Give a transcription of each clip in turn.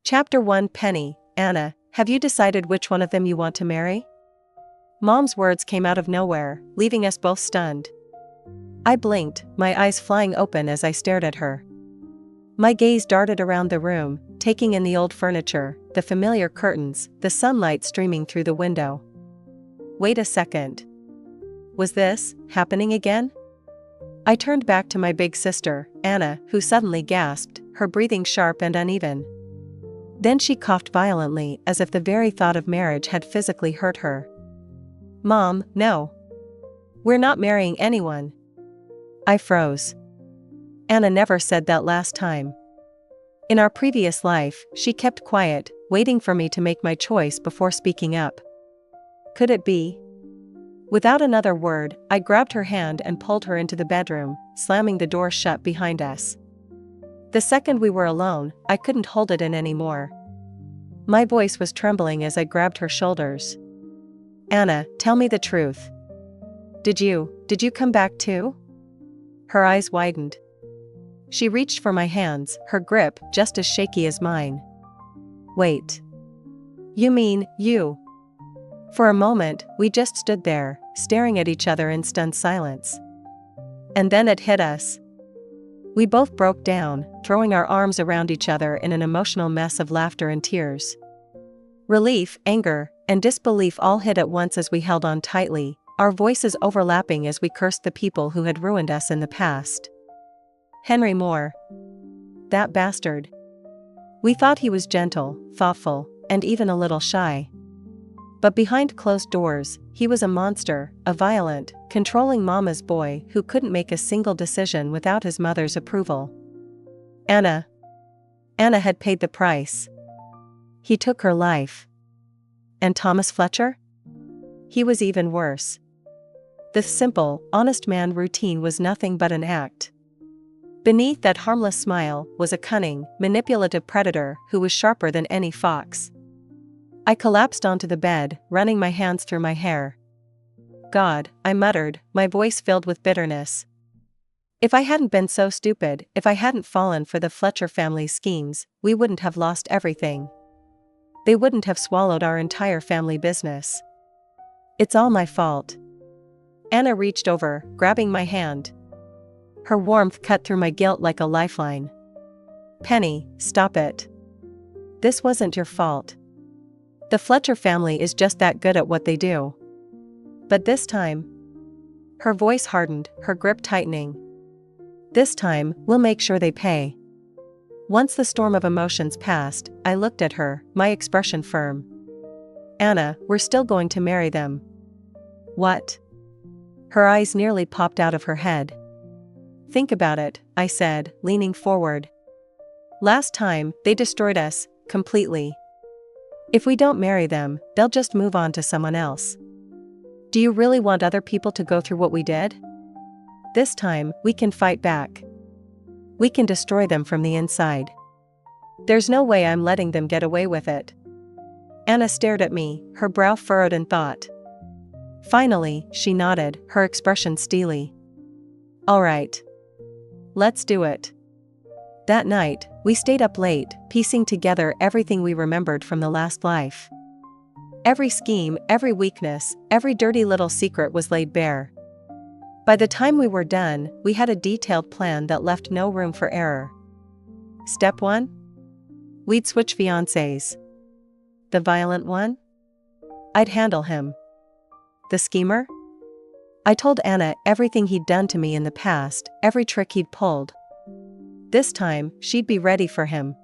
Chapter 1. Penny, Anna, have you decided which one of them you want to marry? Mom's words came out of nowhere, leaving us both stunned. I blinked, my eyes flying open as I stared at her. My gaze darted around the room, taking in the old furniture, the familiar curtains, the sunlight streaming through the window. Wait a second. Was this happening again? I turned back to my big sister, Anna, who suddenly gasped, her breathing sharp and uneven. Then she coughed violently as if the very thought of marriage had physically hurt her. Mom, no. We're not marrying anyone. I froze. Anna never said that last time. In our previous life, she kept quiet, waiting for me to make my choice before speaking up. Could it be? Without another word, I grabbed her hand and pulled her into the bedroom, slamming the door shut behind us. The second we were alone, I couldn't hold it in anymore. My voice was trembling as I grabbed her shoulders. Anna, tell me the truth. Did you come back too? Her eyes widened. She reached for my hands, her grip just as shaky as mine. Wait. You mean, you? For a moment, we just stood there, staring at each other in stunned silence. And then it hit us. We both broke down, throwing our arms around each other in an emotional mess of laughter and tears. Relief, anger, and disbelief all hit at once as we held on tightly, our voices overlapping as we cursed the people who had ruined us in the past. Henry Moore. That bastard. We thought he was gentle, thoughtful, and even a little shy. But behind closed doors, he was a monster, a violent, controlling mama's boy who couldn't make a single decision without his mother's approval. Anna had paid the price. He took her life. And Thomas Fletcher? He was even worse. The simple, honest man routine was nothing but an act. Beneath that harmless smile was a cunning, manipulative predator who was sharper than any fox. I collapsed onto the bed, running my hands through my hair. God, I muttered, my voice filled with bitterness. If I hadn't been so stupid, if I hadn't fallen for the Fletcher family's schemes, we wouldn't have lost everything. They wouldn't have swallowed our entire family business. It's all my fault. Anna reached over, grabbing my hand. Her warmth cut through my guilt like a lifeline. Penny, stop it. This wasn't your fault. The Fletcher family is just that good at what they do. But this time... Her voice hardened, her grip tightening. This time, we'll make sure they pay. Once the storm of emotions passed, I looked at her, my expression firm. Anna, we're still going to marry them. What? Her eyes nearly popped out of her head. Think about it, I said, leaning forward. Last time, they destroyed us, completely. If we don't marry them, they'll just move on to someone else. Do you really want other people to go through what we did? This time, we can fight back. We can destroy them from the inside. There's no way I'm letting them get away with it. Anna stared at me, her brow furrowed in thought. Finally, she nodded, her expression steely. All right. Let's do it. That night, we stayed up late, piecing together everything we remembered from the last life. Every scheme, every weakness, every dirty little secret was laid bare. By the time we were done, we had a detailed plan that left no room for error. Step 1? We'd switch fiancés. The violent one? I'd handle him. The schemer? I told Anna everything he'd done to me in the past, every trick he'd pulled. This time, she'd be ready for him.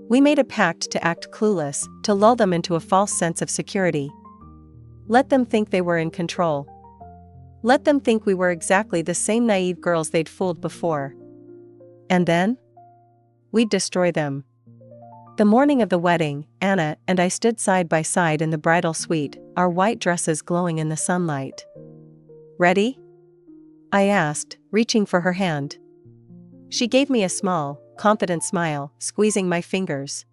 We made a pact to act clueless, to lull them into a false sense of security. Let them think they were in control. Let them think we were exactly the same naive girls they'd fooled before. And then? We'd destroy them. The morning of the wedding, Anna and I stood side by side in the bridal suite, our white dresses glowing in the sunlight. Ready? I asked, reaching for her hand. She gave me a small, confident smile, squeezing my fingers.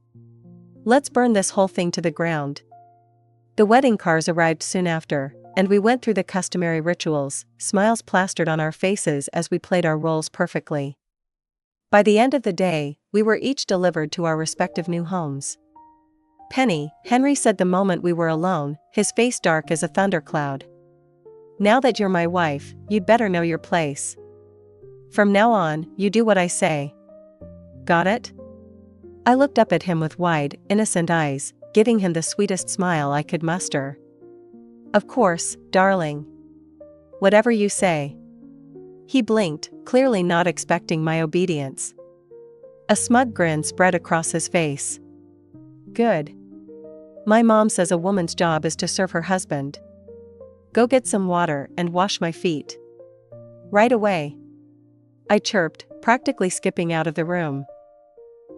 Let's burn this whole thing to the ground. The wedding cars arrived soon after, and we went through the customary rituals, smiles plastered on our faces as we played our roles perfectly. By the end of the day, we were each delivered to our respective new homes. Penny, Henry said the moment we were alone, his face dark as a thundercloud. Now that you're my wife, you'd better know your place. From now on, you do what I say. Got it? I looked up at him with wide, innocent eyes, giving him the sweetest smile I could muster. Of course, darling. Whatever you say. He blinked, clearly not expecting my obedience. A smug grin spread across his face. Good. My mom says a woman's job is to serve her husband. Go get some water and wash my feet. Right away. I chirped, practically skipping out of the room.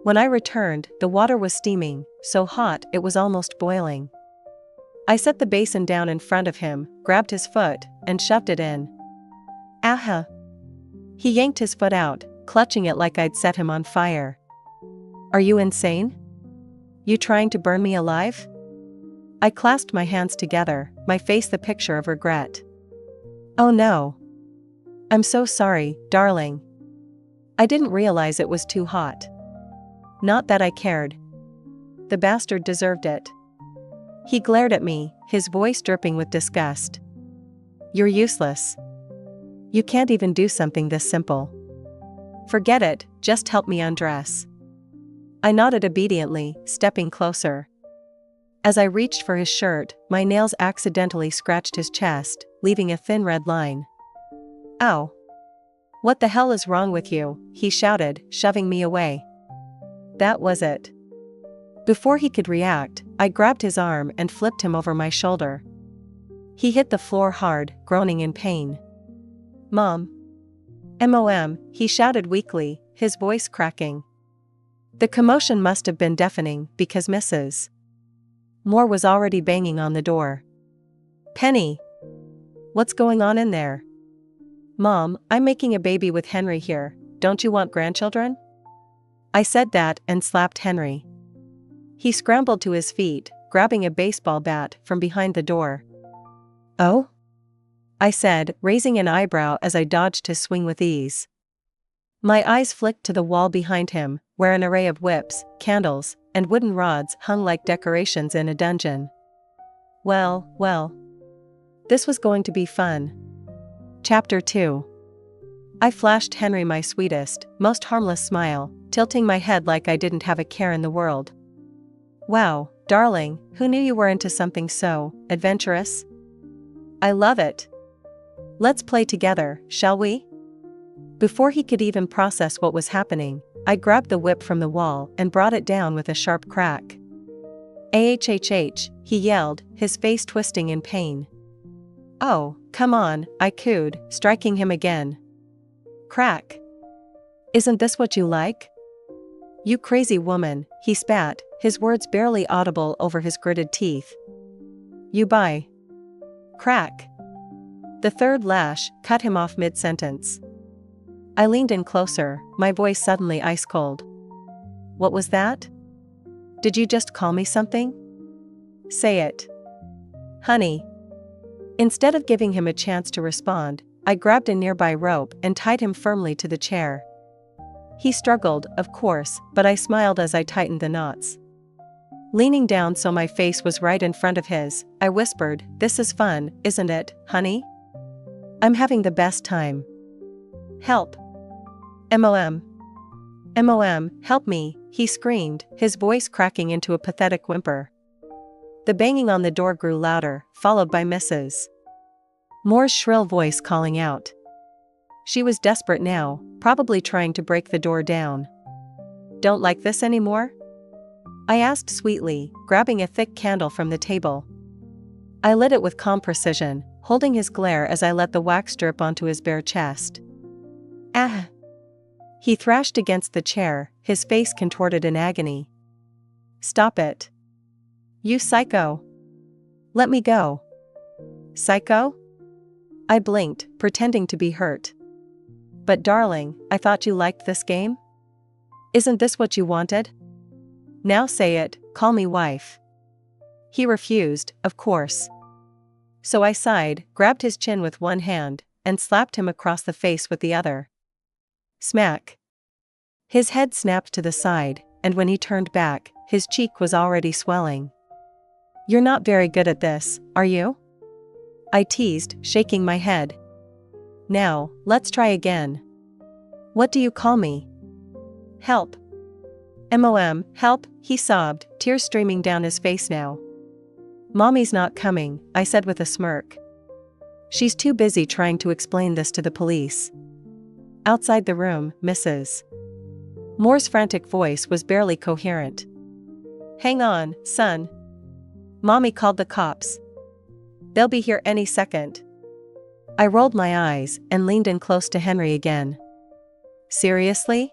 When I returned, the water was steaming, so hot it was almost boiling. I set the basin down in front of him, grabbed his foot, and shoved it in. Aha! He yanked his foot out, clutching it like I'd set him on fire. Are you insane? You trying to burn me alive? I clasped my hands together, my face the picture of regret. Oh no. I'm so sorry, darling. I didn't realize it was too hot. Not that I cared. The bastard deserved it. He glared at me, his voice dripping with disgust. You're useless. You can't even do something this simple. Forget it, just help me undress. I nodded obediently, stepping closer. As I reached for his shirt, my nails accidentally scratched his chest, leaving a thin red line. Ow! What the hell is wrong with you? He shouted, shoving me away. That was it. Before he could react, I grabbed his arm and flipped him over my shoulder. He hit the floor hard, groaning in pain. Mom. Mom, he shouted weakly, his voice cracking. The commotion must have been deafening because Mrs. Moore was already banging on the door. Penny! What's going on in there? Mom, I'm making a baby with Henry here, don't you want grandchildren? I said that and slapped Henry. He scrambled to his feet, grabbing a baseball bat from behind the door. Oh? I said, raising an eyebrow as I dodged his swing with ease. My eyes flicked to the wall behind him, where an array of whips, candles, and wooden rods hung like decorations in a dungeon. Well. This was going to be fun. Chapter 2. I flashed Henry my sweetest, most harmless smile, tilting my head like I didn't have a care in the world. Wow, darling, who knew you were into something so adventurous? I love it. Let's play together, shall we? Before he could even process what was happening, I grabbed the whip from the wall and brought it down with a sharp crack. Ahhh, he yelled, his face twisting in pain. Oh, come on, I cooed, striking him again. Crack. Isn't this what you like? You crazy woman, he spat, his words barely audible over his gritted teeth. You buy. Crack. The third lash cut him off mid-sentence. I leaned in closer, my voice suddenly ice cold. What was that? Did you just call me something? Say it. Honey. Instead of giving him a chance to respond, I grabbed a nearby rope and tied him firmly to the chair. He struggled, of course, but I smiled as I tightened the knots. Leaning down so my face was right in front of his, I whispered, "This is fun, isn't it, honey? I'm having the best time. Help. Mom. Help me," he screamed, his voice cracking into a pathetic whimper. The banging on the door grew louder, followed by Mrs. Moore's shrill voice calling out. She was desperate now, probably trying to break the door down. Don't like this anymore? I asked sweetly, grabbing a thick candle from the table. I lit it with calm precision, holding his glare as I let the wax drip onto his bare chest. Ah! He thrashed against the chair, his face contorted in agony. Stop it. You psycho. Let me go. Psycho? I blinked, pretending to be hurt. But darling, I thought you liked this game? Isn't this what you wanted? Now say it, call me wife. He refused, of course. So I sighed, grabbed his chin with one hand, and slapped him across the face with the other. Smack. His head snapped to the side, and when he turned back, his cheek was already swelling. "You're not very good at this, are you?" I teased, shaking my head. "Now, let's try again." "What do you call me?" "Help." "Mom, help," he sobbed, tears streaming down his face now. "Mommy's not coming," I said with a smirk. "She's too busy trying to explain this to the police." Outside the room, Mrs. Moore's frantic voice was barely coherent. "Hang on, son. Mommy called the cops. They'll be here any second." I rolled my eyes and leaned in close to Henry again. "Seriously?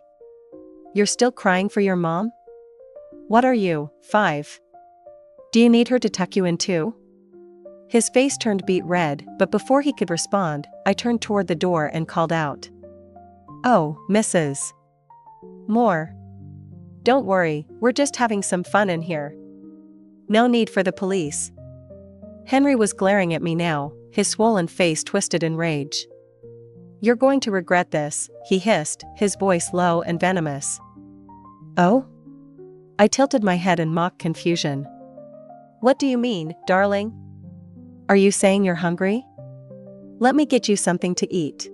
You're still crying for your mom? What are you, 5? Do you need her to tuck you in too?" His face turned beet red, but before he could respond, I turned toward the door and called out. "Oh, Mrs. Moore. Don't worry, we're just having some fun in here. No need for the police." Henry was glaring at me now, his swollen face twisted in rage. "You're going to regret this," he hissed, his voice low and venomous. "Oh?" I tilted my head in mock confusion. "What do you mean, darling? Are you saying you're hungry? Let me get you something to eat."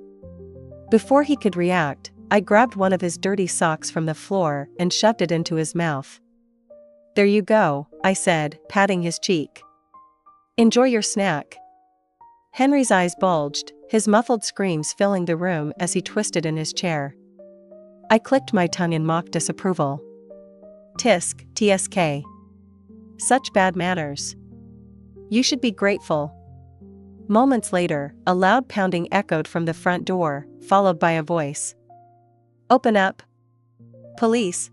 Before he could react, I grabbed one of his dirty socks from the floor and shoved it into his mouth. "There you go," I said, patting his cheek. "Enjoy your snack." Henry's eyes bulged, his muffled screams filling the room as he twisted in his chair. I clicked my tongue in mock disapproval. "Tisk, tsk. Such bad manners. You should be grateful." Moments later, a loud pounding echoed from the front door, followed by a voice. "Open up. Police."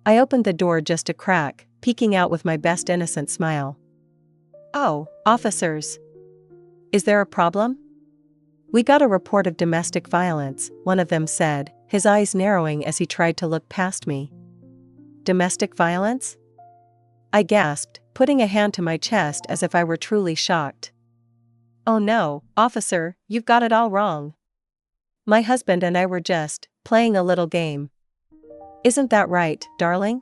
I opened the door just a crack, peeking out with my best innocent smile. "Oh, officers. Is there a problem?" "We got a report of domestic violence," one of them said, his eyes narrowing as he tried to look past me. "Domestic violence?" I gasped, putting a hand to my chest as if I were truly shocked. "Oh no, officer, you've got it all wrong. My husband and I were just playing a little game." "Isn't that right, darling?"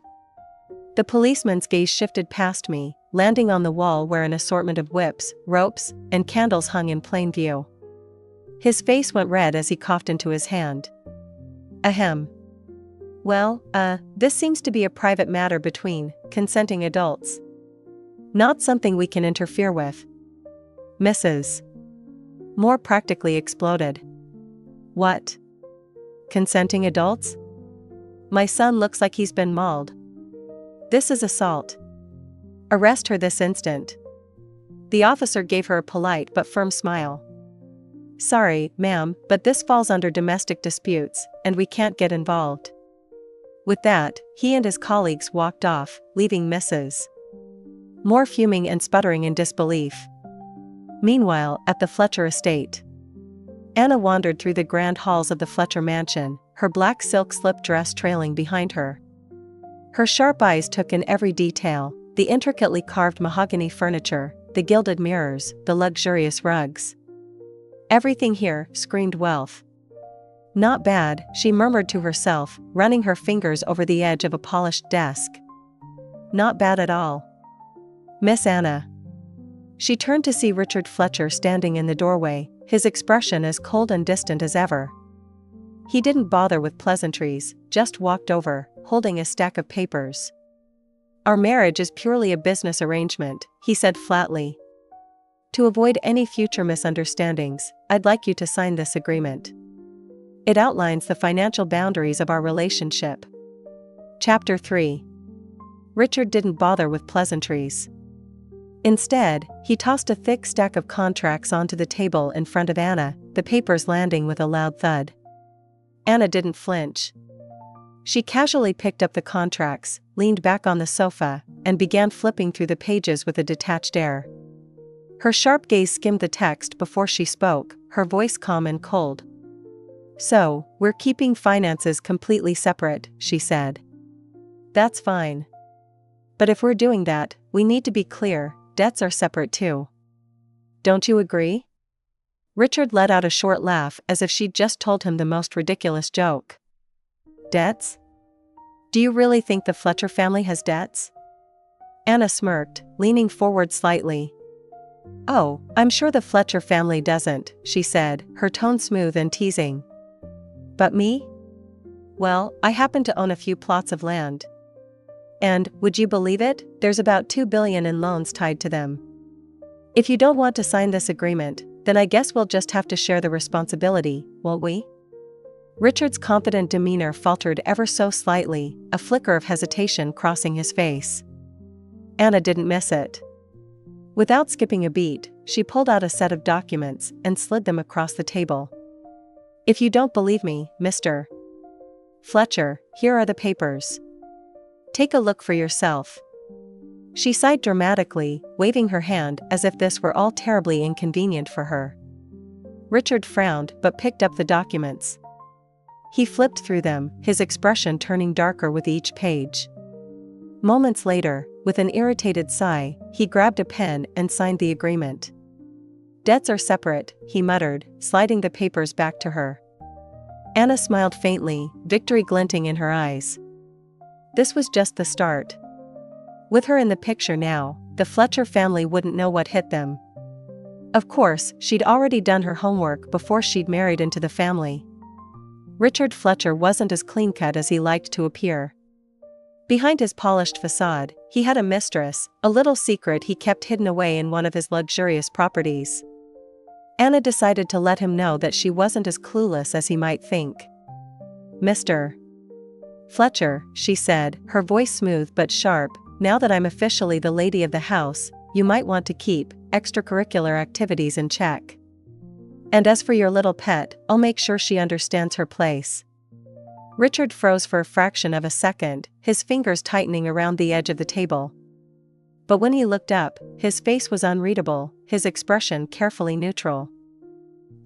The policeman's gaze shifted past me, landing on the wall where an assortment of whips, ropes, and candles hung in plain view. His face went red as he coughed into his hand. "Ahem. Well, this seems to be a private matter between consenting adults. Not something we can interfere with." Mrs. Moore practically exploded. "What? Consenting adults? My son looks like he's been mauled. This is assault. Arrest her this instant." The officer gave her a polite but firm smile. "Sorry, ma'am, but this falls under domestic disputes, and we can't get involved." With that, he and his colleagues walked off, leaving Mrs. Moore fuming and sputtering in disbelief. Meanwhile, at the Fletcher estate, Anna wandered through the grand halls of the Fletcher mansion, her black silk slip dress trailing behind her. Her sharp eyes took in every detail, the intricately carved mahogany furniture, the gilded mirrors, the luxurious rugs. Everything here screamed wealth. "Not bad," she murmured to herself, running her fingers over the edge of a polished desk. "Not bad at all. Miss Anna." She turned to see Richard Fletcher standing in the doorway, his expression as cold and distant as ever. He didn't bother with pleasantries, just walked over, holding a stack of papers. "Our marriage is purely a business arrangement," he said flatly. "To avoid any future misunderstandings, I'd like you to sign this agreement. It outlines the financial boundaries of our relationship." Chapter 3. Richard didn't bother with pleasantries. Instead, he tossed a thick stack of contracts onto the table in front of Anna, the papers landing with a loud thud. Anna didn't flinch. She casually picked up the contracts, leaned back on the sofa, and began flipping through the pages with a detached air. Her sharp gaze skimmed the text before she spoke, her voice calm and cold. "So, we're keeping finances completely separate," she said. "That's fine. But if we're doing that, we need to be clear, debts are separate too. Don't you agree?" Richard let out a short laugh as if she'd just told him the most ridiculous joke. Debts? Do you really think the Fletcher family has debts? Anna smirked, leaning forward slightly. Oh, I'm sure the Fletcher family doesn't, she said, her tone smooth and teasing. But me? Well, I happen to own a few plots of land. And, would you believe it, there's about $2 billion in loans tied to them. If you don't want to sign this agreement, then I guess we'll just have to share the responsibility, won't we? Richard's confident demeanor faltered ever so slightly, a flicker of hesitation crossing his face. Anna didn't miss it. Without skipping a beat, she pulled out a set of documents and slid them across the table. If you don't believe me, Mr. Fletcher, here are the papers. Take a look for yourself. She sighed dramatically, waving her hand as if this were all terribly inconvenient for her. Richard frowned but picked up the documents. He flipped through them, his expression turning darker with each page. Moments later, with an irritated sigh, he grabbed a pen and signed the agreement. Debts are separate, he muttered, sliding the papers back to her. Anna smiled faintly, victory glinting in her eyes. This was just the start. With her in the picture now, the Fletcher family wouldn't know what hit them. Of course, she'd already done her homework before she'd married into the family. Richard Fletcher wasn't as clean-cut as he liked to appear. Behind his polished facade, he had a mistress, a little secret he kept hidden away in one of his luxurious properties. Anna decided to let him know that she wasn't as clueless as he might think. Mr. Fletcher, she said, her voice smooth but sharp, now that I'm officially the lady of the house, you might want to keep extracurricular activities in check. And as for your little pet, I'll make sure she understands her place. Richard froze for a fraction of a second, his fingers tightening around the edge of the table. But when he looked up, his face was unreadable, his expression carefully neutral.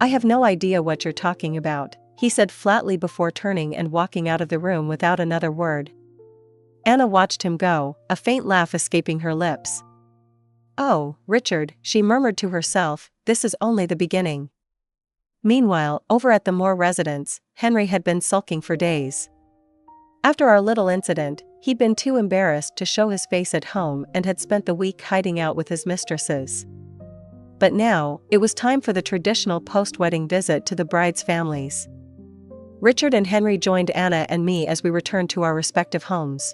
I have no idea what you're talking about, he said flatly before turning and walking out of the room without another word. Anna watched him go, a faint laugh escaping her lips. Oh, Richard, she murmured to herself, this is only the beginning. Meanwhile, over at the Moore residence, Henry had been sulking for days. After our little incident, he'd been too embarrassed to show his face at home and had spent the week hiding out with his mistresses. But now, it was time for the traditional post-wedding visit to the bride's families. Richard and Henry joined Anna and me as we returned to our respective homes.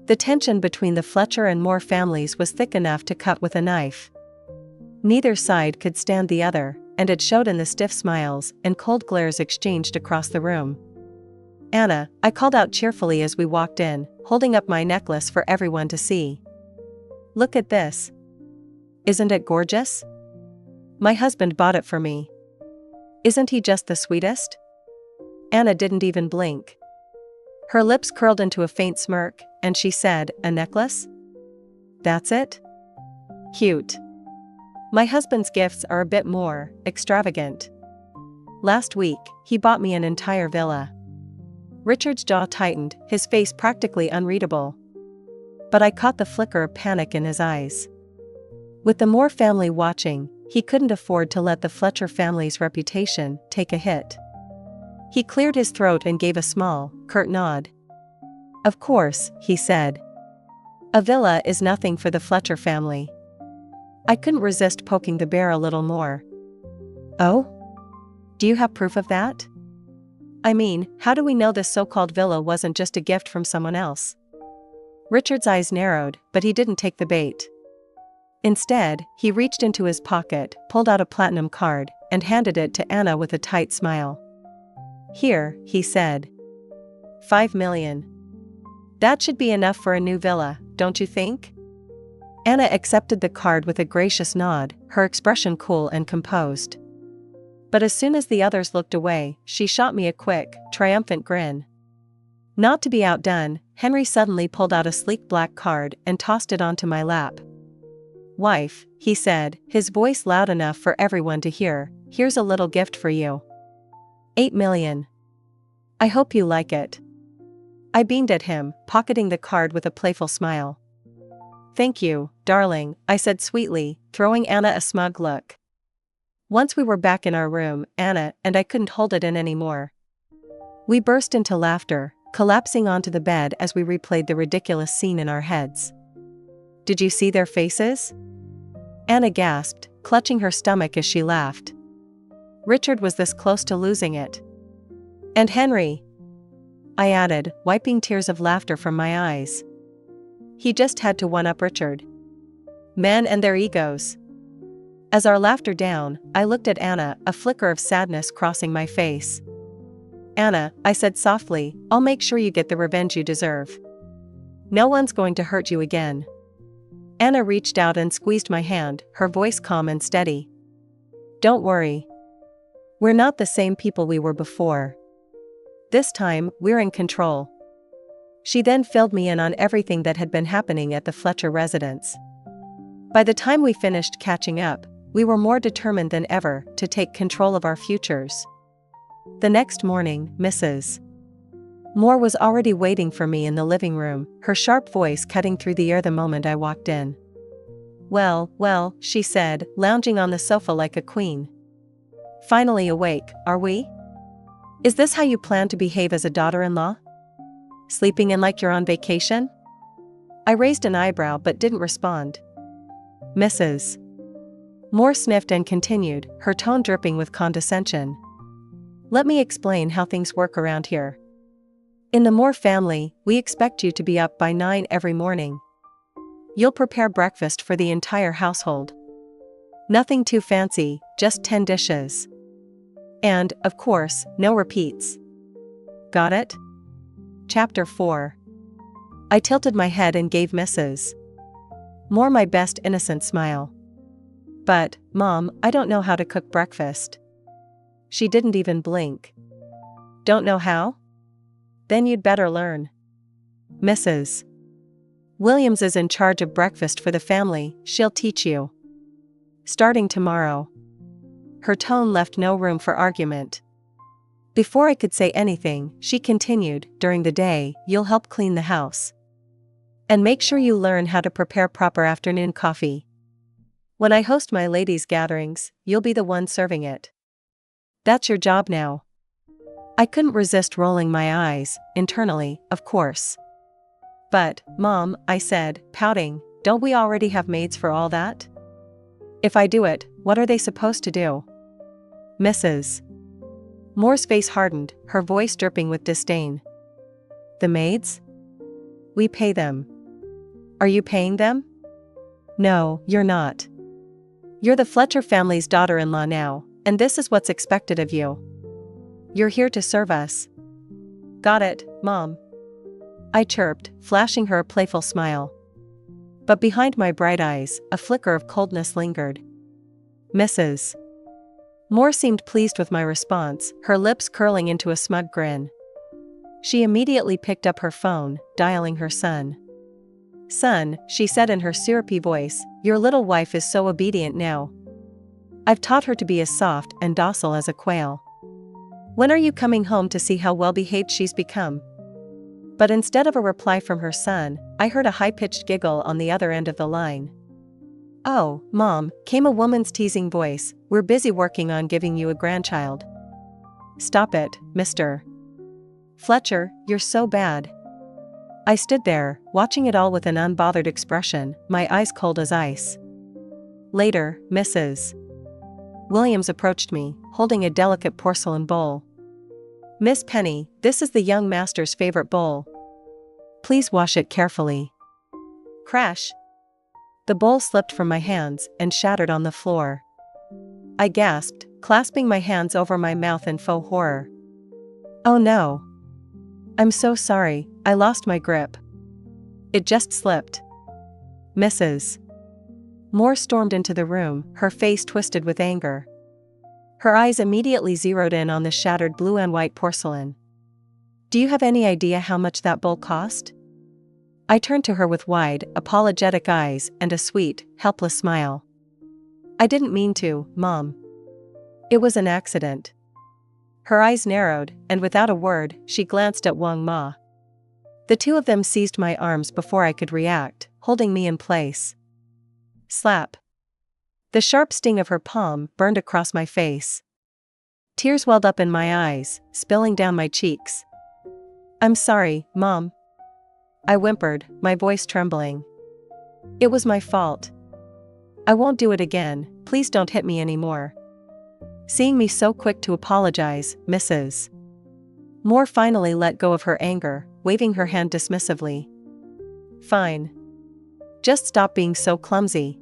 The tension between the Fletcher and Moore families was thick enough to cut with a knife. Neither side could stand the other, and it showed in the stiff smiles and cold glares exchanged across the room. Anna, I called out cheerfully as we walked in, holding up my necklace for everyone to see. Look at this. Isn't it gorgeous? My husband bought it for me. Isn't he just the sweetest? Anna didn't even blink. Her lips curled into a faint smirk, and she said, a necklace? That's it? Cute. My husband's gifts are a bit more extravagant. Last week, he bought me an entire villa. Richard's jaw tightened, his face practically unreadable. But I caught the flicker of panic in his eyes. With the Moore family watching, he couldn't afford to let the Fletcher family's reputation take a hit. He cleared his throat and gave a small, curt nod. Of course, he said. A villa is nothing for the Fletcher family. I couldn't resist poking the bear a little more. Oh? Do you have proof of that? I mean, how do we know this so-called villa wasn't just a gift from someone else? Richard's eyes narrowed, but he didn't take the bait. Instead, he reached into his pocket, pulled out a platinum card, and handed it to Anna with a tight smile. Here, he said. 5 million. That should be enough for a new villa, don't you think? Anna accepted the card with a gracious nod, her expression cool and composed. But as soon as the others looked away, she shot me a quick, triumphant grin. Not to be outdone, Henry suddenly pulled out a sleek black card and tossed it onto my lap. Wife, he said, his voice loud enough for everyone to hear, here's a little gift for you. 8 million. I hope you like it. I beamed at him, pocketing the card with a playful smile. Thank you, darling, I said sweetly, throwing Anna a smug look. Once we were back in our room, Anna and I couldn't hold it in anymore. We burst into laughter, collapsing onto the bed as we replayed the ridiculous scene in our heads. "Did you see their faces?" Anna gasped, clutching her stomach as she laughed. Richard was this close to losing it. "And Henry," I added, wiping tears of laughter from my eyes. "He just had to one-up Richard. Men and their egos." As our laughter down, I looked at Anna, a flicker of sadness crossing my face. "Anna," I said softly, "I'll make sure you get the revenge you deserve. No one's going to hurt you again." Anna reached out and squeezed my hand, her voice calm and steady. "Don't worry. We're not the same people we were before. This time, we're in control." She then filled me in on everything that had been happening at the Fletcher residence. By the time we finished catching up, we were more determined than ever to take control of our futures. The next morning, Mrs. Moore was already waiting for me in the living room, her sharp voice cutting through the air the moment I walked in. Well, well," she said, lounging on the sofa like a queen. "Finally awake, are we? Is this how you plan to behave as a daughter-in-law? Sleeping in like you're on vacation?" I raised an eyebrow but didn't respond. Mrs. Moore sniffed and continued, her tone dripping with condescension. "Let me explain how things work around here. In the Moore family, we expect you to be up by 9 every morning. You'll prepare breakfast for the entire household. Nothing too fancy, just 10 dishes. And, of course, no repeats. Got it?" Chapter 4. I tilted my head and gave Mrs. Moore my best innocent smile. "But, Mom, I don't know how to cook breakfast." She didn't even blink. "Don't know how? Then you'd better learn. Mrs. Williams is in charge of breakfast for the family, she'll teach you. Starting tomorrow." Her tone left no room for argument. Before I could say anything, she continued, "During the day, you'll help clean the house. And make sure you learn how to prepare proper afternoon coffee. When I host my ladies' gatherings, you'll be the one serving it. That's your job now." I couldn't resist rolling my eyes, internally, of course. "But, Mom," I said, pouting, "don't we already have maids for all that? If I do it, what are they supposed to do?" Mrs. Moore's face hardened, her voice dripping with disdain. "The maids? We pay them. Are you paying them? No, you're not. You're the Fletcher family's daughter-in-law now, and this is what's expected of you. You're here to serve us." "Got it, Mom," I chirped, flashing her a playful smile. But behind my bright eyes, a flicker of coldness lingered. Mrs. Moore seemed pleased with my response, her lips curling into a smug grin. She immediately picked up her phone, dialing her son. "Son," she said in her syrupy voice, "your little wife is so obedient now. I've taught her to be as soft and docile as a quail. When are you coming home to see how well-behaved she's become?" But instead of a reply from her son, I heard a high-pitched giggle on the other end of the line. "Oh, Mom," came a woman's teasing voice, "we're busy working on giving you a grandchild." "Stop it, Mr. Fletcher, you're so bad." I stood there, watching it all with an unbothered expression, my eyes cold as ice. Later, Mrs. Williams approached me, holding a delicate porcelain bowl. "Miss Penny, this is the young master's favorite bowl. Please wash it carefully." Crash! The bowl slipped from my hands and shattered on the floor. I gasped, clasping my hands over my mouth in faux horror. "Oh no. I'm so sorry, I lost my grip. It just slipped." Mrs. Moore stormed into the room, her face twisted with anger. Her eyes immediately zeroed in on the shattered blue and white porcelain. "Do you have any idea how much that bowl cost?" I turned to her with wide, apologetic eyes and a sweet, helpless smile. "I didn't mean to, Mom. It was an accident." Her eyes narrowed, and without a word, she glanced at Wang Ma. The two of them seized my arms before I could react, holding me in place. Slap! The sharp sting of her palm burned across my face. Tears welled up in my eyes, spilling down my cheeks. I'm sorry, Mom. I whimpered, my voice trembling. It was my fault. I won't do it again, please don't hit me anymore. Seeing me so quick to apologize, Mrs. Moore finally let go of her anger, waving her hand dismissively. Fine. Just stop being so clumsy.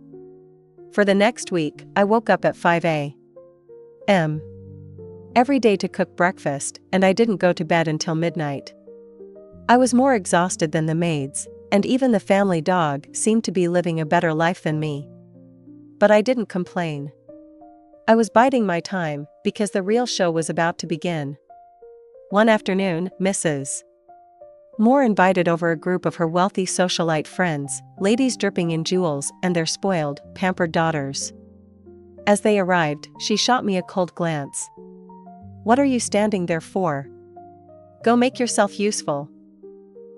For the next week, I woke up at 5 a.m. every day to cook breakfast, and I didn't go to bed until midnight. I was more exhausted than the maids, and even the family dog seemed to be living a better life than me. But I didn't complain. I was biding my time, because the real show was about to begin. One afternoon, Mrs. Moore invited over a group of her wealthy socialite friends, ladies dripping in jewels and their spoiled, pampered daughters. As they arrived, she shot me a cold glance. What are you standing there for? Go make yourself useful.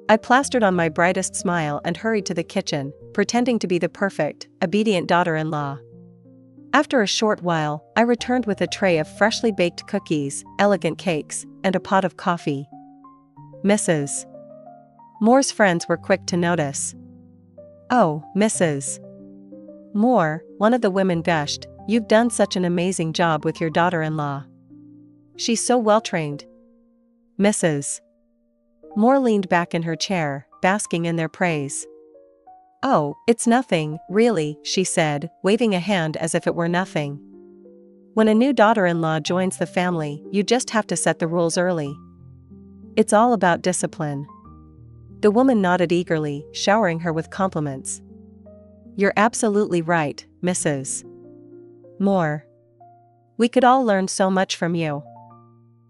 I plastered on my brightest smile and hurried to the kitchen, pretending to be the perfect, obedient daughter-in-law. After a short while, I returned with a tray of freshly baked cookies, elegant cakes, and a pot of coffee. Mrs. Moore's friends were quick to notice. Oh, Mrs. Moore, one of the women gushed, you've done such an amazing job with your daughter-in-law. She's so well-trained. Mrs. Moore leaned back in her chair, basking in their praise. Oh, it's nothing, really, she said, waving a hand as if it were nothing. When a new daughter-in-law joins the family, you just have to set the rules early. It's all about discipline. The woman nodded eagerly, showering her with compliments. You're absolutely right, Mrs. Moore. We could all learn so much from you.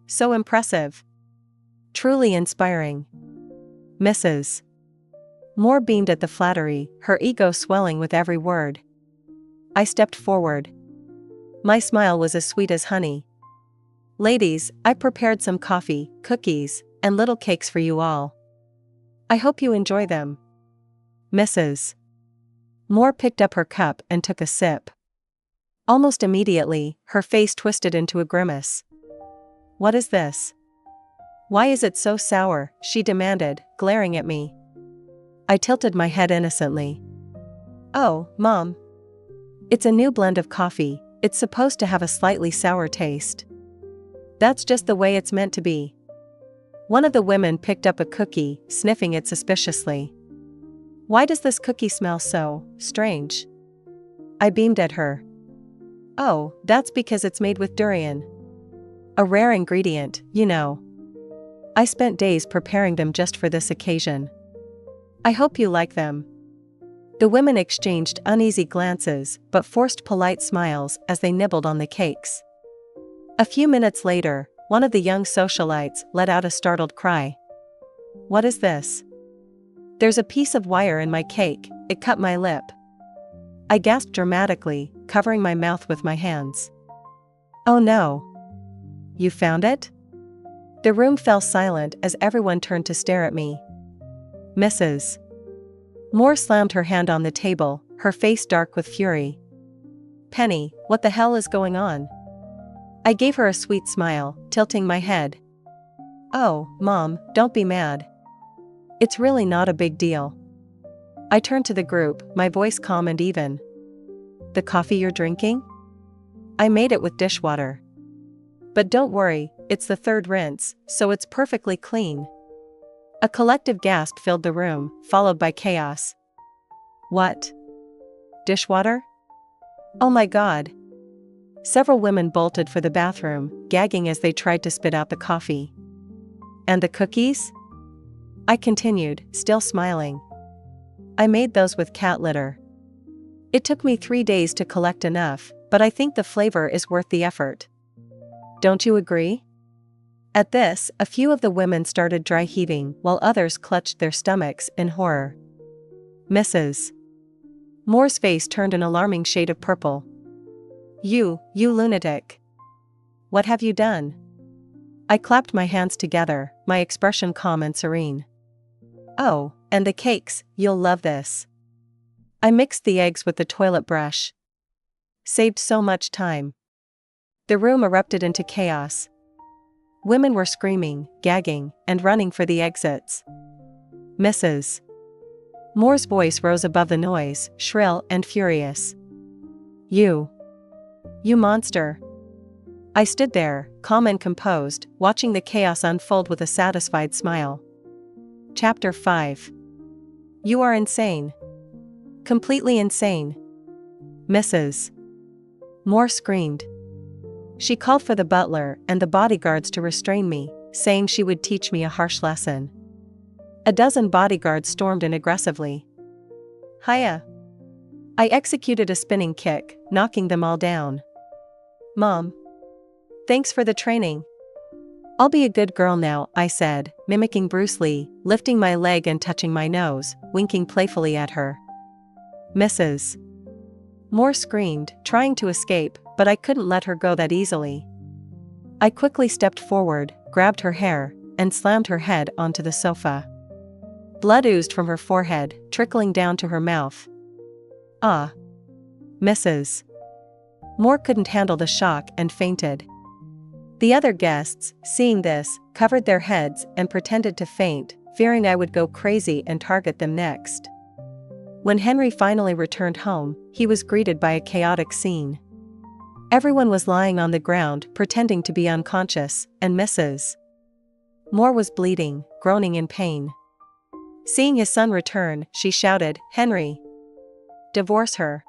So impressive. Truly inspiring. Mrs. Moore beamed at the flattery, her ego swelling with every word. I stepped forward. My smile was as sweet as honey. Ladies, I prepared some coffee, cookies, and little cakes for you all. I hope you enjoy them. Mrs. Moore picked up her cup and took a sip. Almost immediately, her face twisted into a grimace. What is this? Why is it so sour? She demanded, glaring at me. I tilted my head innocently. Oh, Mom. It's a new blend of coffee, it's supposed to have a slightly sour taste. That's just the way it's meant to be. One of the women picked up a cookie, sniffing it suspiciously. Why does this cookie smell so strange? I beamed at her. Oh, that's because it's made with durian. A rare ingredient, you know. I spent days preparing them just for this occasion. I hope you like them. The women exchanged uneasy glances but forced polite smiles as they nibbled on the cakes. A few minutes later, one of the young socialites let out a startled cry. What is this? There's a piece of wire in my cake, it cut my lip. I gasped dramatically, covering my mouth with my hands. Oh no. You found it? The room fell silent as everyone turned to stare at me. Mrs. Moore slammed her hand on the table, her face dark with fury. Penny, what the hell is going on? I gave her a sweet smile, tilting my head. Oh, Mom, don't be mad. It's really not a big deal. I turned to the group, my voice calm and even. The coffee you're drinking? I made it with dishwater. But don't worry, it's the third rinse, so it's perfectly clean. A collective gasp filled the room, followed by chaos. What? Dishwater? Oh my God. Several women bolted for the bathroom, gagging as they tried to spit out the coffee. And the cookies? I continued, still smiling. I made those with cat litter. It took me 3 days to collect enough, but I think the flavor is worth the effort. Don't you agree? At this, a few of the women started dry heaving while others clutched their stomachs in horror. Mrs. Moore's face turned an alarming shade of purple. You lunatic. What have you done? I clapped my hands together, my expression calm and serene. Oh, and the cakes, you'll love this. I mixed the eggs with the toilet brush. Saved so much time. The room erupted into chaos. Women were screaming, gagging, and running for the exits. Mrs. Moore's voice rose above the noise, shrill and furious. You monster. I stood there, calm and composed, watching the chaos unfold with a satisfied smile. Chapter 5. You are insane. Completely insane. Mrs. Moore screamed. She called for the butler and the bodyguards to restrain me, saying she would teach me a harsh lesson. A dozen bodyguards stormed in aggressively. Hiya! I executed a spinning kick, knocking them all down. Mom. Thanks for the training. I'll be a good girl now, I said, mimicking Bruce Lee, lifting my leg and touching my nose, winking playfully at her. Mrs. Moore screamed, trying to escape, but I couldn't let her go that easily. I quickly stepped forward, grabbed her hair, and slammed her head onto the sofa. Blood oozed from her forehead, trickling down to her mouth. Ah! Mrs. Moore couldn't handle the shock and fainted. The other guests, seeing this, covered their heads and pretended to faint, fearing I would go crazy and target them next. When Henry finally returned home, he was greeted by a chaotic scene. Everyone was lying on the ground, pretending to be unconscious, and Mrs. Moore was bleeding, groaning in pain. Seeing his son return, she shouted, "Henry! Divorce her!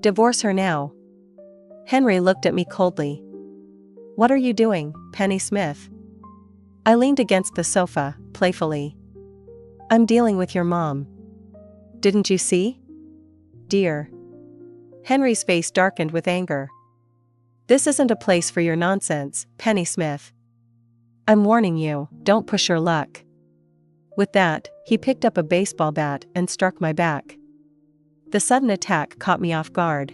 Divorce her now!" Henry looked at me coldly. What are you doing, Penny Smith? I leaned against the sofa, playfully. I'm dealing with your mom. Didn't you see? Dear. Henry's face darkened with anger. This isn't a place for your nonsense, Penny Smith. I'm warning you, don't push your luck. With that, he picked up a baseball bat and struck my back. The sudden attack caught me off guard.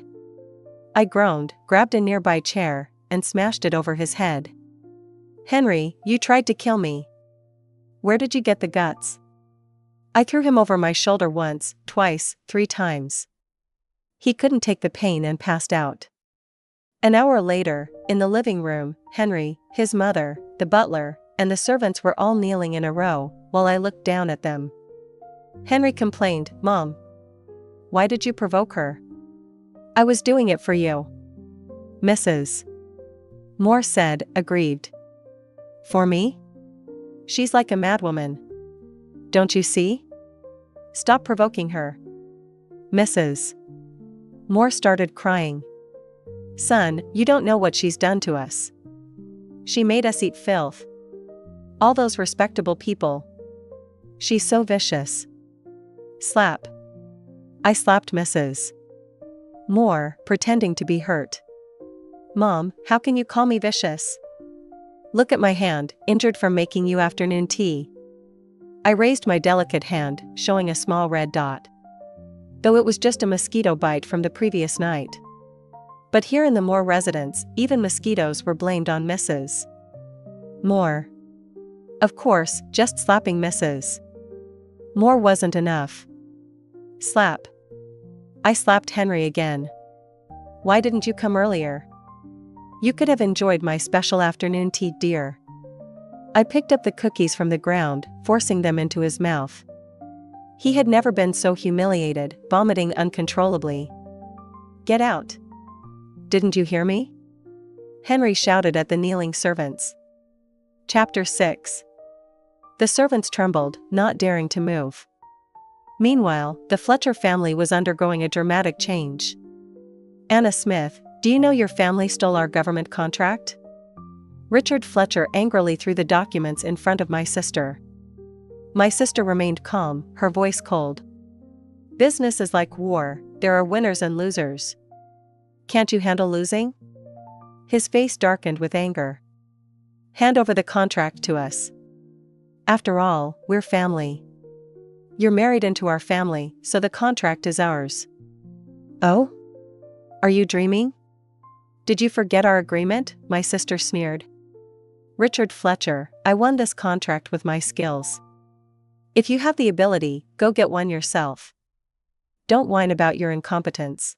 I groaned, grabbed a nearby chair, and smashed it over his head. Henry, you tried to kill me. Where did you get the guts? I threw him over my shoulder once, twice, 3 times. He couldn't take the pain and passed out. An hour later, in the living room, Henry, his mother, the butler, and the servants were all kneeling in a row, while I looked down at them. Henry complained, Mom. Why did you provoke her? I was doing it for you. Mrs. Moore said, aggrieved. For me? She's like a madwoman. Don't you see? Stop provoking her. Mrs. Moore started crying. Son, you don't know what she's done to us. She made us eat filth. All those respectable people. She's so vicious. Slap. I slapped Mrs. Moore, pretending to be hurt. Mom, how can you call me vicious? Look at my hand, injured from making you afternoon tea. I raised my delicate hand, showing a small red dot. Though it was just a mosquito bite from the previous night. But here in the Moore residence, even mosquitoes were blamed on Mrs. Moore. Of course, just slapping Mrs. Moore wasn't enough. Slap. I slapped Henry again. Why didn't you come earlier? You could have enjoyed my special afternoon tea, dear. I picked up the cookies from the ground, forcing them into his mouth. He had never been so humiliated, vomiting uncontrollably. Get out. Didn't you hear me? Henry shouted at the kneeling servants. Chapter 6. The servants trembled, not daring to move. Meanwhile, the Fletcher family was undergoing a dramatic change. Anna Smith, do you know your family stole our government contract? Richard Fletcher angrily threw the documents in front of my sister. My sister remained calm, her voice cold. Business is like war, there are winners and losers. Can't you handle losing? His face darkened with anger. Hand over the contract to us. After all, we're family. You're married into our family, so the contract is ours. Oh? Are you dreaming? Did you forget our agreement? My sister sneered. Richard Fletcher, I won this contract with my skills. If you have the ability, go get one yourself. Don't whine about your incompetence.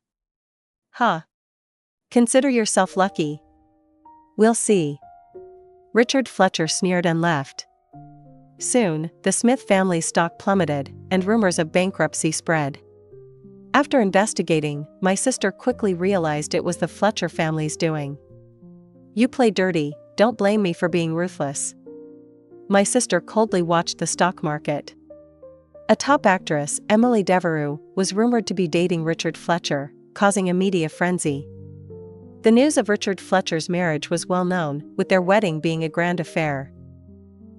Consider yourself lucky. We'll see. Richard Fletcher sneered and left. Soon, the Smith family's stock plummeted, and rumors of bankruptcy spread. After investigating, my sister quickly realized it was the Fletcher family's doing. "You play dirty, don't blame me for being ruthless." My sister coldly watched the stock market. A top actress, Emily Devereux, was rumored to be dating Richard Fletcher, causing a media frenzy. The news of Richard Fletcher's marriage was well known, with their wedding being a grand affair.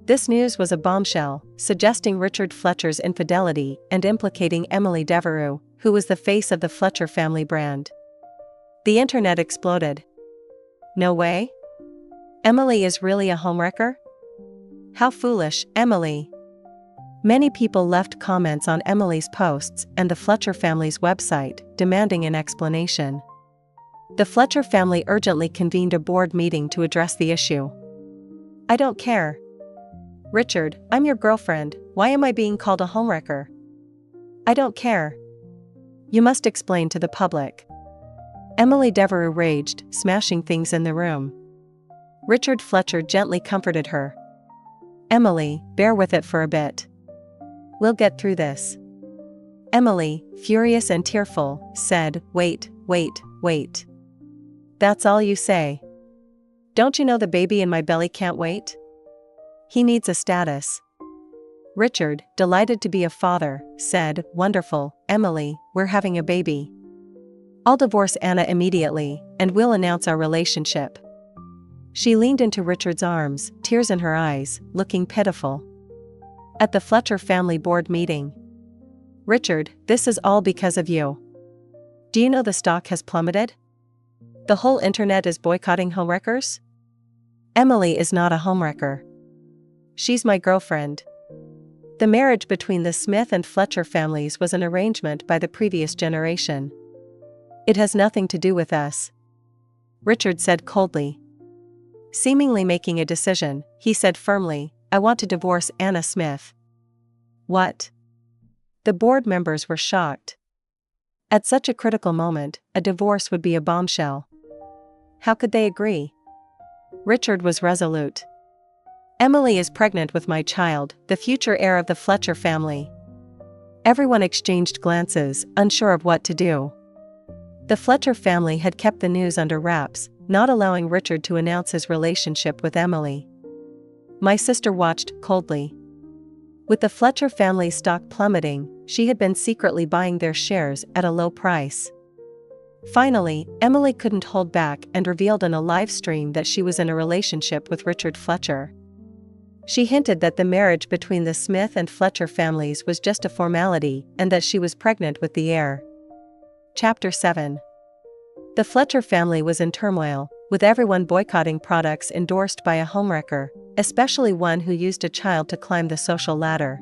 This news was a bombshell, suggesting Richard Fletcher's infidelity and implicating Emily Devereux, who was the face of the Fletcher family brand. The internet exploded. "No way? Emily is really a homewrecker? How foolish, Emily." Many people left comments on Emily's posts and the Fletcher family's website, demanding an explanation. The Fletcher family urgently convened a board meeting to address the issue. "I don't care. Richard, I'm your girlfriend, why am I being called a homewrecker? I don't care. You must explain to the public." Emily Devereux raged, smashing things in the room. Richard Fletcher gently comforted her. "Emily, bear with it for a bit. We'll get through this." Emily, furious and tearful, said, "Wait, wait, wait. That's all you say? Don't you know the baby in my belly can't wait? He needs a status." Richard, delighted to be a father, said, "Wonderful, Emily, we're having a baby. I'll divorce Anna immediately, and we'll announce our relationship." She leaned into Richard's arms, tears in her eyes, looking pitiful. At the Fletcher family board meeting. "Richard, this is all because of you. Do you know the stock has plummeted? The whole internet is boycotting homewreckers? Emily is not a homewrecker. She's my girlfriend. The marriage between the Smith and Fletcher families was an arrangement by the previous generation. It has nothing to do with us," Richard said coldly. Seemingly making a decision, he said firmly, "I want to divorce Anna Smith." "What?" The board members were shocked. At such a critical moment, a divorce would be a bombshell. How could they agree? Richard was resolute. "Emily is pregnant with my child, the future heir of the Fletcher family." Everyone exchanged glances, unsure of what to do. The Fletcher family had kept the news under wraps, not allowing Richard to announce his relationship with Emily. My sister watched coldly. With the Fletcher family's stock plummeting, she had been secretly buying their shares at a low price. Finally, Emily couldn't hold back and revealed in a live stream that she was in a relationship with Richard Fletcher. She hinted that the marriage between the Smith and Fletcher families was just a formality and that she was pregnant with the heir. Chapter 7. The Fletcher family was in turmoil, with everyone boycotting products endorsed by a homewrecker, especially one who used a child to climb the social ladder.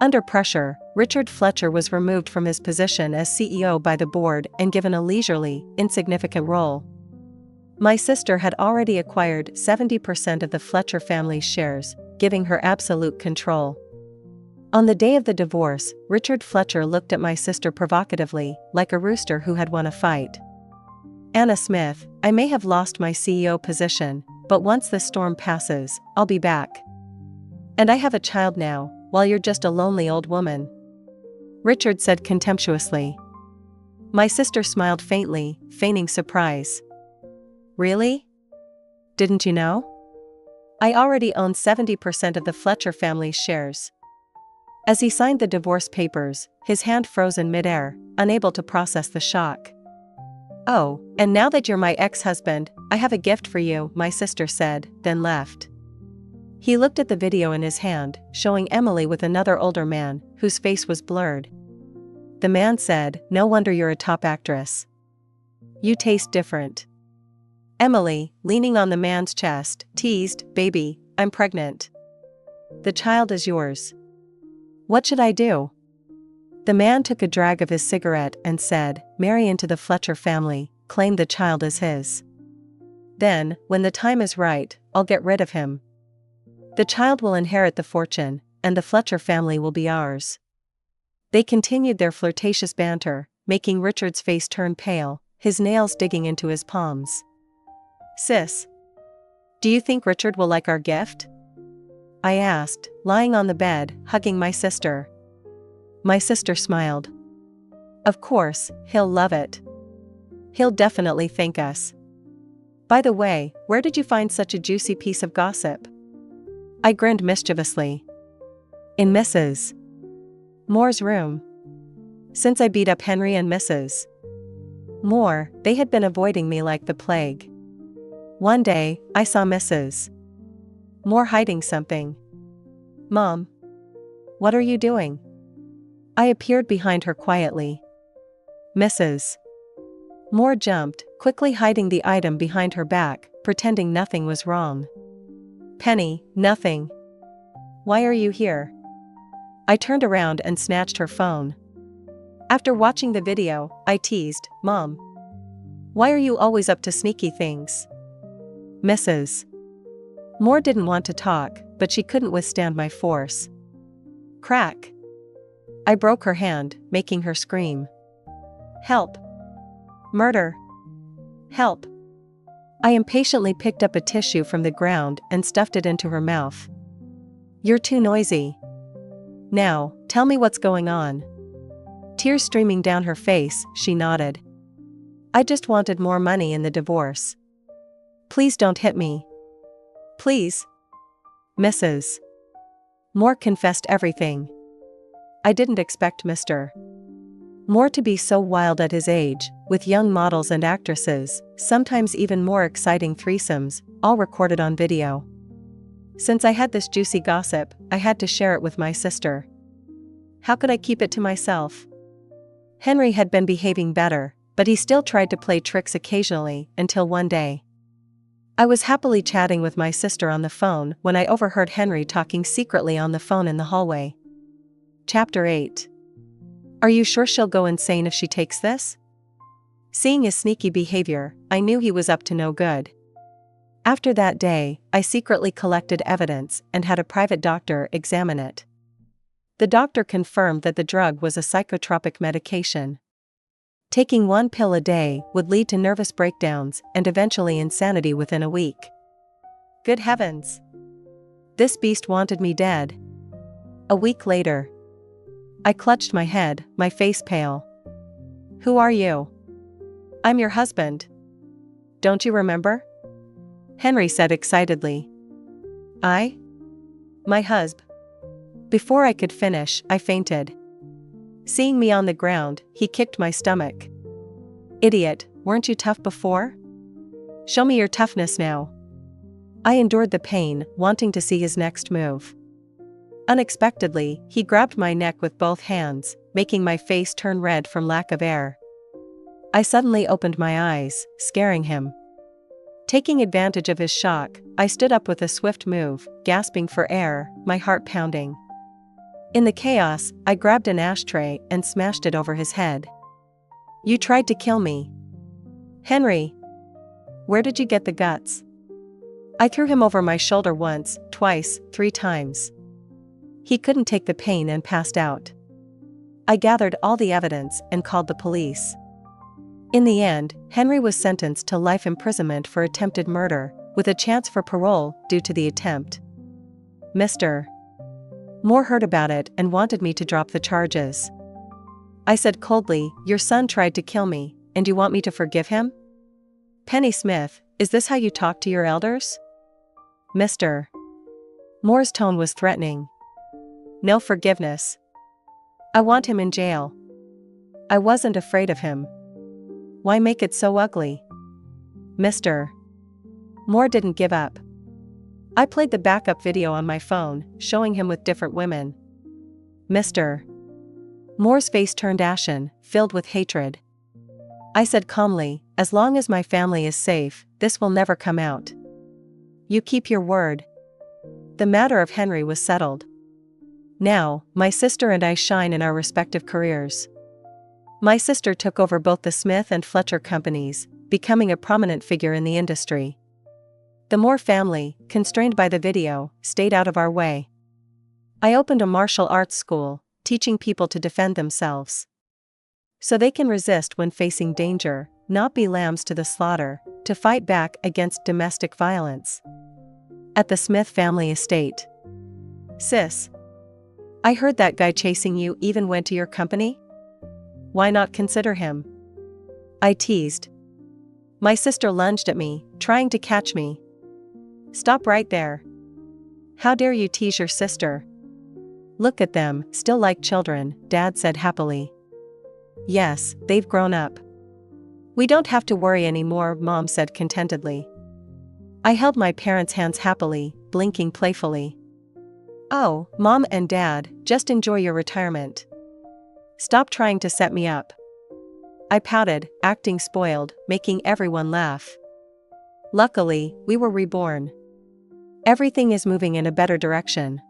Under pressure, Richard Fletcher was removed from his position as CEO by the board and given a leisurely, insignificant role. My sister had already acquired 70% of the Fletcher family's shares, giving her absolute control. On the day of the divorce, Richard Fletcher looked at my sister provocatively, like a rooster who had won a fight. "Anna Smith, I may have lost my CEO position, but once the storm passes, I'll be back. And I have a child now, while you're just a lonely old woman," Richard said contemptuously. My sister smiled faintly, feigning surprise. "Really? Didn't you know? I already own 70% of the Fletcher family's shares." As he signed the divorce papers, his hand froze in midair, unable to process the shock. "Oh, and now that you're my ex-husband, I have a gift for you," my sister said, then left. He looked at the video in his hand, showing Emily with another older man, whose face was blurred. The man said, "No wonder you're a top actress. You taste different." Emily, leaning on the man's chest, teased, "Baby, I'm pregnant. The child is yours. What should I do?" The man took a drag of his cigarette and said, "Marry into the Fletcher family, claim the child as his. Then, when the time is right, I'll get rid of him. The child will inherit the fortune, and the Fletcher family will be ours." They continued their flirtatious banter, making Richard's face turn pale, his nails digging into his palms. "Sis, Do you think Richard will like our gift? I asked, lying on the bed, hugging my sister. My sister smiled. Of course, he'll love it. He'll definitely thank us. By the way, where did you find such a juicy piece of gossip? I grinned mischievously. In Mrs. Moore's room. Since I beat up Henry and Mrs. Moore, they had been avoiding me like the plague. One day, I saw Mrs. Moore hiding something. Mom. What are you doing? I appeared behind her quietly. Mrs. Moore jumped, quickly hiding the item behind her back, pretending nothing was wrong. Penny, nothing. Why are you here? I turned around and snatched her phone. After watching the video, I teased, Mom. Why are you always up to sneaky things? Mrs. Moore didn't want to talk, but she couldn't withstand my force. Crack. I broke her hand, making her scream. Help. Murder. Help. I impatiently picked up a tissue from the ground and stuffed it into her mouth. You're too noisy. Now, tell me what's going on. Tears streaming down her face, she nodded. I just wanted more money in the divorce. Please don't hit me. Please. Mrs. Moore confessed everything. I didn't expect Mr. Moore to be so wild at his age, with young models and actresses, sometimes even more exciting threesomes, all recorded on video. Since I had this juicy gossip, I had to share it with my sister. How could I keep it to myself? Henry had been behaving better, but he still tried to play tricks occasionally, until one day. I was happily chatting with my sister on the phone when I overheard Henry talking secretly on the phone in the hallway. Chapter 8. Are you sure she'll go insane if she takes this? Seeing his sneaky behavior, I knew he was up to no good. After that day, I secretly collected evidence and had a private doctor examine it. The doctor confirmed that the drug was a psychotropic medication. Taking one pill a day would lead to nervous breakdowns and eventually insanity within a week. Good heavens! This beast wanted me dead. A week later. I clutched my head, my face pale. Who are you? I'm your husband. Don't you remember? Henry said excitedly. I? My husband. Before I could finish, I fainted. Seeing me on the ground, he kicked my stomach. Idiot, weren't you tough before? Show me your toughness now. I endured the pain, wanting to see his next move. Unexpectedly, he grabbed my neck with both hands, making my face turn red from lack of air. I suddenly opened my eyes, scaring him. Taking advantage of his shock, I stood up with a swift move, gasping for air, my heart pounding. In the chaos, I grabbed an ashtray and smashed it over his head. You tried to kill me. Henry. Where did you get the guts? I threw him over my shoulder once, twice, 3 times. He couldn't take the pain and passed out. I gathered all the evidence and called the police. In the end, Henry was sentenced to life imprisonment for attempted murder, with a chance for parole due to the attempt. Mr. Moore heard about it and wanted me to drop the charges. I said coldly, your son tried to kill me, and you want me to forgive him? Penny Smith, is this how you talk to your elders? Mr. Moore's tone was threatening. No forgiveness. I want him in jail. I wasn't afraid of him. Why make it so ugly? Mr. Moore didn't give up. I played the backup video on my phone, showing him with different women. Mr. Moore's face turned ashen, filled with hatred. I said calmly, as long as my family is safe, this will never come out. You keep your word. The matter of Henry was settled. Now, my sister and I shine in our respective careers. My sister took over both the Smith and Fletcher companies, becoming a prominent figure in the industry. The Moore family, constrained by the video, stayed out of our way. I opened a martial arts school, teaching people to defend themselves. So they can resist when facing danger, not be lambs to the slaughter, to fight back against domestic violence. At the Smith family estate. Sis. I heard that guy chasing you even went to your company? Why not consider him? I teased. My sister lunged at me, trying to catch me. Stop right there. How dare you tease your sister? Look at them, still like children, Dad said happily. Yes, they've grown up. We don't have to worry anymore, Mom said contentedly. I held my parents' hands happily, blinking playfully. Oh, Mom and Dad, just enjoy your retirement. Stop trying to set me up. I pouted, acting spoiled, making everyone laugh. Luckily, we were reborn. Everything is moving in a better direction.